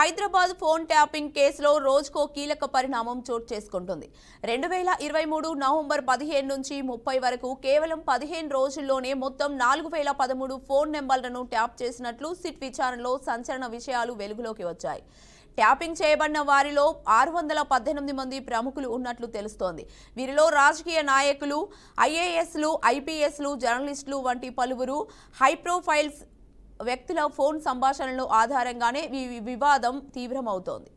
Hyderabad phone tapping కేసులో రోజుకో కీలక పరిణామం చోటు చేసుకుంటుంది. 2023 నవంబర్ 15 నుంచి 30 వరకు కేవలం 15 రోజుల్లోనే మొత్తం 4013 ఫోన్ నెంబర్లను ట్యాప్ చేసినట్లు సిట్ విచారణలో సంచలన విషయాలు వెలుగులోకి వచ్చాయి. ట్యాపింగ్ చేయబడిన వారిలో 618 మంది ప్రముఖులు ఉన్నట్లు తెలుస్తోంది. వీరిలో రాజకీయ నాయకులు, ఐఏఎస్లు, ఐపీఎస్లు, జర్నలిస్టులు వంటి పలువురు హైప్రొఫైల్స్ వ్యక్తుల ఫోన్ సంభాషణల ఆధారంగానే ఈ వివాదం తీవ్రమవుతోంది.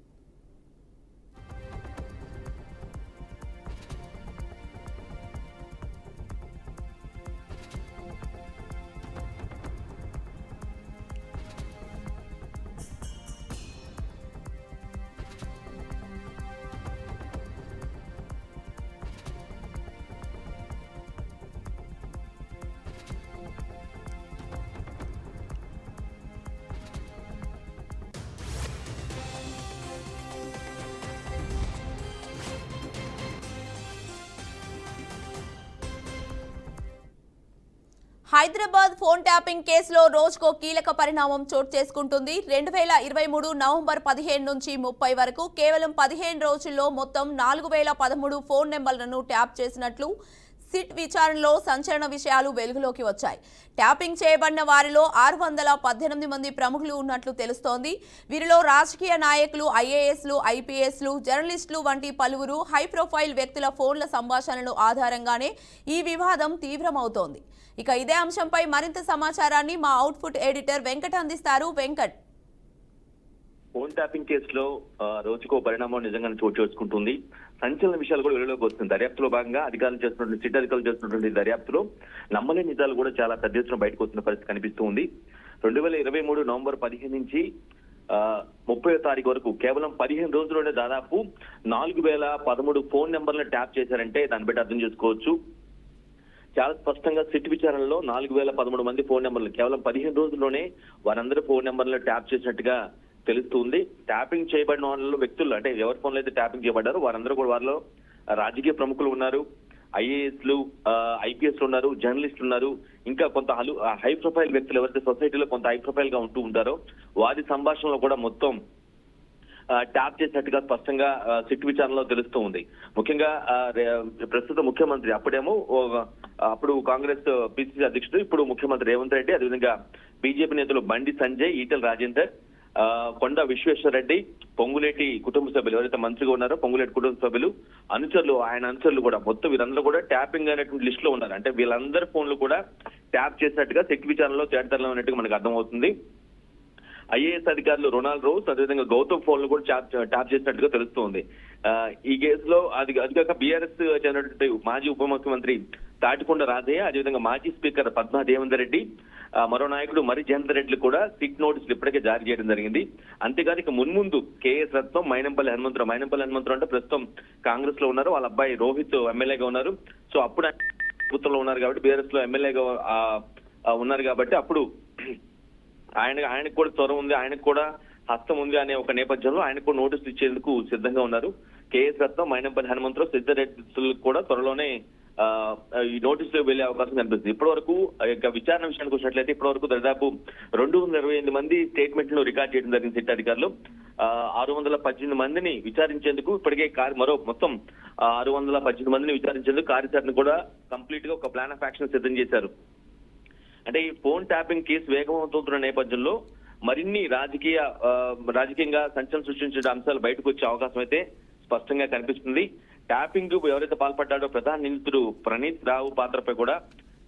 హైదరాబాద్ ఫోన్ ట్యాపింగ్ కేసులో రోజుకో కీలక పరిణామం చోటు చేసుకుంటుంది. 2023 నవంబర్ 15 నుంచి 30 వరకు కేవలం 15 రోజుల్లో మొత్తం 4013 ఫోన్ నెంబర్లను ట్యాప్ చేసినట్లు సిట్ విచారణలో సంచలన విషయాలు వెలుగులోకి వచ్చాయి. ట్యాపింగ్ చేయబడిన వారిలో 618 మంది ప్రముఖులు ఉన్నట్లు తెలుస్తోంది. వీరిలో రాజకీయ నాయకులు, ఐఏఎస్లు, ఐపీఎస్లు, జర్నలిస్టులు వంటి పలువురు హైప్రొఫైల్ వ్యక్తుల ఫోన్ల సంభాషణల ఆధారంగానే ఈ వివాదం తీవ్రమవుతోంది. ఇక ఇదే అంశంపై మరింత సమాచారాన్ని మా అవుట్పుట్ ఎడిటర్ వెంకట్ అందిస్తారు. వెంకట్, ఫోన్ ట్యాపింగ్ కేసులో రోజుకో పరిణామం నిజంగానే చోటు చేసుకుంటుంది. సంచలన విషయాలు కూడా వెలుగులోకి వస్తుంది. దర్యాప్తులో భాగంగా అధికారులు చేస్తున్నటువంటి సిట్ అధికారులు చేస్తున్నటువంటి దర్యాప్తులో నమ్మలేని నిజాలు కూడా చాలా పెద్ద ఎత్తున బయటకు వస్తున్న పరిస్థితి కనిపిస్తూ ఉంది. 2023 నవంబర్ 15 నుంచి 30వ తారీఖు వరకు కేవలం 15 రోజుల్లోనే దాదాపు 4013 ఫోన్ నెంబర్లను ట్యాప్ చేశారంటే దాన్ని బట్టి అర్థం చేసుకోవచ్చు. చాలా స్పష్టంగా సిట్ విచారణలో 4013 మంది ఫోన్ నెంబర్లు కేవలం 15 రోజుల్లోనే వారందరూ ఫోన్ నెంబర్లను ట్యాప్ చేసినట్టుగా తెలుస్తుంది. ట్యాపింగ్ చేయబడిన వాళ్ళలో వ్యక్తులు అంటే ఎవరి ఫోన్లో అయితే ట్యాపింగ్ చేయబడ్డారో వారందరూ కూడా వారిలో రాజకీయ ప్రముఖులు ఉన్నారు, ఐఏఎస్లు, ఐపీఎస్లు ఉన్నారు, జర్నలిస్టులు ఉన్నారు, ఇంకా కొంత హై ప్రొఫైల్ వ్యక్తులు ఎవరైతే సొసైటీలో కొంత హై ప్రొఫైల్ గా ఉంటూ ఉంటారో వారి సంభాషణలో కూడా మొత్తం ట్యాప్ చేసినట్టుగా స్పష్టంగా సిట్ విచారణలో తెలుస్తూ ఉంది. ముఖ్యంగా ప్రస్తుత ముఖ్యమంత్రి అప్పుడు కాంగ్రెస్ పిసిసి అధ్యక్షుడు, ఇప్పుడు ముఖ్యమంత్రి రేవంత్ రెడ్డి, అదేవిధంగా బీజేపీ నేతలు బండి సంజయ్, ఈటెల రాజేందర్, కొండ విశ్వేశ్వర రెడ్డి, పొంగులేటి కుటుంబ సభ్యులు ఎవరైతే మంత్రిగా ఉన్నారో పొంగులేటి కుటుంబ సభ్యులు, ఆయన అనుచరులు కూడా మొత్తం వీరందరూ కూడా ట్యాపింగ్ అనేటువంటి లిస్ట్ లో ఉన్నారు. అంటే వీళ్ళందరి ఫోన్లు కూడా ట్యాప్ చేసినట్టుగా సిట్ విచారణలో తేటతెల్లం అన్నట్టుగా మనకు అర్థమవుతుంది. ఐఏఎస్ అధికారులు రొనాల్డ్ రోస్, అదేవిధంగా గౌతమ్ ఫోన్లు కూడా ట్యాప్ చేసినట్టుగా తెలుస్తోంది. ఈ కేసులో అదిగాక బీఆర్ఎస్ చెందినటువంటి మాజీ ఉప ముఖ్యమంత్రి తాటికొండ రాజయ్య, అదేవిధంగా మాజీ స్పీకర్ పద్మా దేవేందర్ రెడ్డి, మరో నాయకుడు మరి జయంత్ రెడ్డి కూడా సిట్ నోటీసులు ఇప్పటికే జారీ చేయడం జరిగింది. అంతేకాదు ఇక మున్ముందు కేఎస్ రత్నం, మైనంపల్లి హనుమంతరావు అంటే ప్రస్తుతం కాంగ్రెస్ లో ఉన్నారు, వాళ్ళ అబ్బాయి రోహిత్ ఎమ్మెల్యేగా ఉన్నారు. సో అప్పుడు ప్రభుత్వంలో ఉన్నారు కాబట్టి బీఆర్ఎస్ లో ఎమ్మెల్యేగా ఉన్నారు కాబట్టి అప్పుడు ఆయనకు కూడా త్వర ఉంది, ఆయనకు కూడా హస్తం ఉంది అనే ఒక నేపథ్యంలో ఆయనకు కూడా నోటీసులు ఇచ్చేందుకు సిద్ధంగా ఉన్నారు. కేఎస్ రత్నం, మైనంపల్లి హనుమంతరావు, సిద్ధారెడ్డి కూడా త్వరలోనే ఈ నోటీసులు వెళ్లే అవకాశం కనిపిస్తుంది. ఇప్పటి వరకు విచారణ విషయానికి వచ్చినట్లయితే ఇప్పటి వరకు దాదాపు 228 మంది స్టేట్మెంట్లు రికార్డ్ చేయడం జరిగింది. సిట్ అధికారులు 618 మందిని విచారించేందుకు ఇప్పటికే మరో మొత్తం 618 మందిని విచారించేందుకు కార్యాచరణ కూడా కంప్లీట్ గా ఒక ప్లాన్ ఆఫ్ యాక్షన్ సిద్ధం చేశారు. అంటే ఈ ఫోన్ ట్యాపింగ్ కేసు వేగవంతవుతున్న నేపథ్యంలో మరిన్ని రాజకీయంగా సంచలనం సృష్టించే అంశాలు బయటకు వచ్చే అవకాశం అయితే స్పష్టంగా కనిపిస్తుంది. ట్యాపింగ్ ఎవరైతే పాల్పడ్డాడో ప్రధాన నిందితుడు ప్రణీత్ రావు పాత్రపై కూడా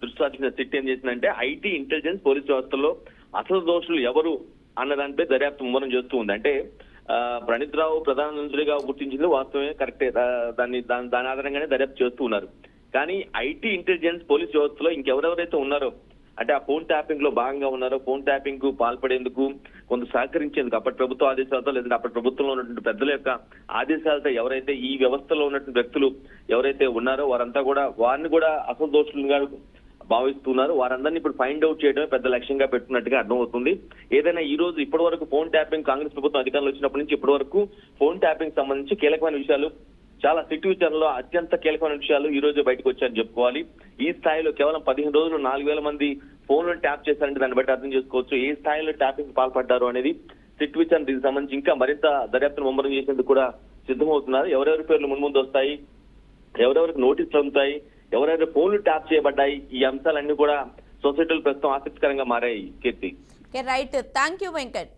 దృష్టి సారించిన సిట్ ఏం చేసిందంటే ఐటీ, ఇంటెలిజెన్స్, పోలీసు వ్యవస్థల్లో అసలు దోషులు ఎవరు అన్న దానిపై దర్యాప్తు ముమ్మరం చేస్తూ ఉంది. అంటే ప్రణీత్ రావు ప్రధాన నిందితుడిగా గుర్తించింది వాస్తవమే, కరెక్టే, దాని ఆధారంగానే దర్యాప్తు చేస్తూ ఉన్నారు. కానీ ఐటీ, ఇంటెలిజెన్స్, పోలీసు వ్యవస్థలో ఇంకెవరెవరైతే ఉన్నారో అంటే ఆ ఫోన్ ట్యాపింగ్ లో భాగంగా ఉన్నారో, ఫోన్ ట్యాపింగ్ కు పాల్పడేందుకు కొంత సహకరించేందుకు అప్పటి ప్రభుత్వ ఆదేశాలతో లేదంటే అప్పటి ప్రభుత్వంలో ఉన్నటువంటి పెద్దల యొక్క ఆదేశాలతో ఎవరైతే ఈ వ్యవస్థలో ఉన్నటువంటి వ్యక్తులు ఎవరైతే ఉన్నారో వారిని కూడా అసలు దోషులుగా భావిస్తున్నారు. వారందరినీ ఇప్పుడు ఫైండ్ అవుట్ చేయడమే పెద్ద లక్ష్యంగా పెట్టుకున్నట్టుగా అర్థమవుతుంది. ఏదైనా ఈ రోజు ఇప్పటి వరకు ఫోన్ ట్యాపింగ్ కాంగ్రెస్ ప్రభుత్వం అధికారంలో వచ్చినప్పటి నుంచి ఇప్పటి వరకు ఫోన్ ట్యాపింగ్ సంబంధించి కీలకమైన విషయాలు చాలా సిట్ విచారణలో అత్యంత కీలకమైన విషయాలు ఈ రోజు బయటకు వచ్చాయని చెప్పుకోవాలి. ఈ స్థాయిలో కేవలం 15 రోజులు 4000 మంది ఫోన్లను ట్యాప్ చేశారంటే దాన్ని బట్టి అర్థం చేసుకోవచ్చు ఏ స్థాయిలో ట్యాపింగ్ పాల్పడ్డారు అనేది సిట్ విచారణ దీనికి సంబంధించి ఇంకా మరింత దర్యాప్తును ముమ్మరం చేసేందుకు కూడా సిద్ధమవుతున్నారు. ఎవరెవరి పేర్లు ముందు వస్తాయి, ఎవరెవరికి నోటీసులు అందుతాయి, ఎవరెవరి ఫోన్లు ట్యాప్ చేయబడ్డాయి, ఈ అంశాలన్నీ కూడా సొసైటీలో ప్రస్తుతం ఆసక్తికరంగా మారాయి. Keerthi. Right, thank you Venkat.